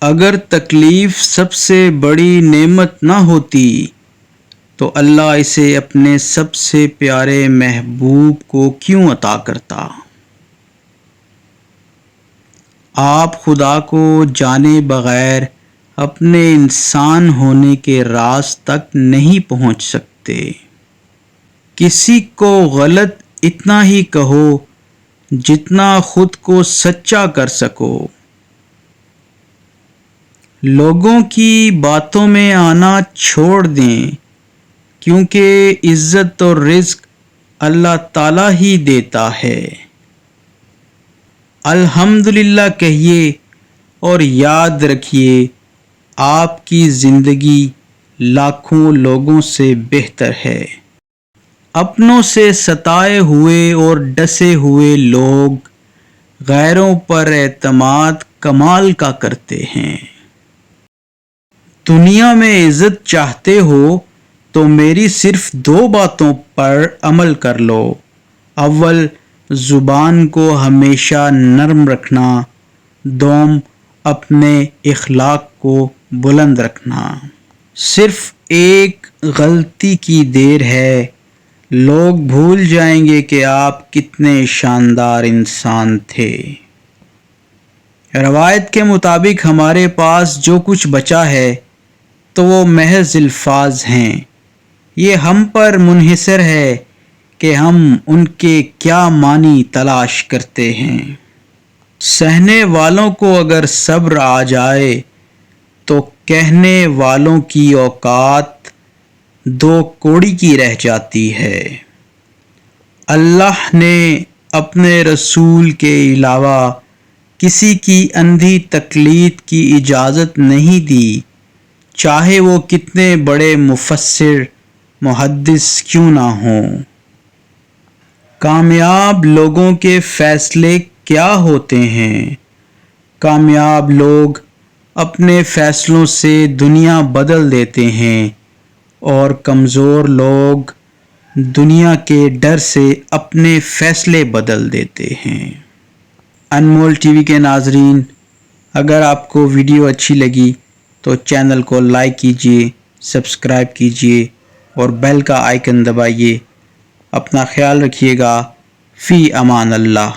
اگر تکلیف سب سے بڑی نعمت نہ ہوتی تو اللہ اسے اپنے سب سے پیارے محبوب کو کیوں عطا کرتا؟ آپ خدا کو جانے بغیر اپنے انسان ہونے کے راز تک نہیں پہنچ سکتے۔ کسی کو غلط اتنا ہی کہو جتنا خود کو سچا کر سکو۔ لوگوں کی باتوں میں آنا چھوڑ دیں، کیونکہ عزت اور رزق اللہ تعالیٰ ہی دیتا ہے۔ الحمدللہ کہیے اور یاد رکھیے آپ کی زندگی لاکھوں لوگوں سے بہتر ہے۔ اپنوں سے ستائے ہوئے اور ڈسے ہوئے لوگ غیروں پر اعتماد کمال کا کرتے ہیں۔ دنیا میں عزت چاہتے ہو تو میری صرف 2 باتوں پر عمل کر لو۔ اول، زبان کو ہمیشہ نرم رکھنا۔ دوم، اپنے اخلاق کو بلند رکھنا۔ صرف ایک غلطی کی دیر ہے، لوگ بھول جائیں گے کہ آپ کتنے شاندار انسان تھے۔ روایت کے مطابق ہمارے پاس جو کچھ بچا ہے تو وہ محض الفاظ ہیں۔ یہ ہم پر منحصر ہے کہ ہم ان کے کیا معنی تلاش کرتے ہیں۔ سہنے والوں کو اگر صبر آ جائے تو کہنے والوں کی اوقات 2 کوڑی کی رہ جاتی ہے۔ اللہ نے اپنے رسول کے علاوہ کسی کی اندھی تقلید کی اجازت نہیں دی، چاہے وہ کتنے بڑے مفسر محدث کیوں نہ ہوں۔ کامیاب لوگوں کے فیصلے کیا ہوتے ہیں؟ کامیاب لوگ اپنے فیصلوں سے دنیا بدل دیتے ہیں اور کمزور لوگ دنیا کے ڈر سے اپنے فیصلے بدل دیتے ہیں۔ انمول ٹی وی کے ناظرین، اگر آپ کو ویڈیو اچھی لگی تو چینل کو لائک کیجیے، سبسکرائب کیجیے اور بیل کا آئیکن دبائیے۔ اپنا خیال رکھیے گا۔ فی امان اللہ۔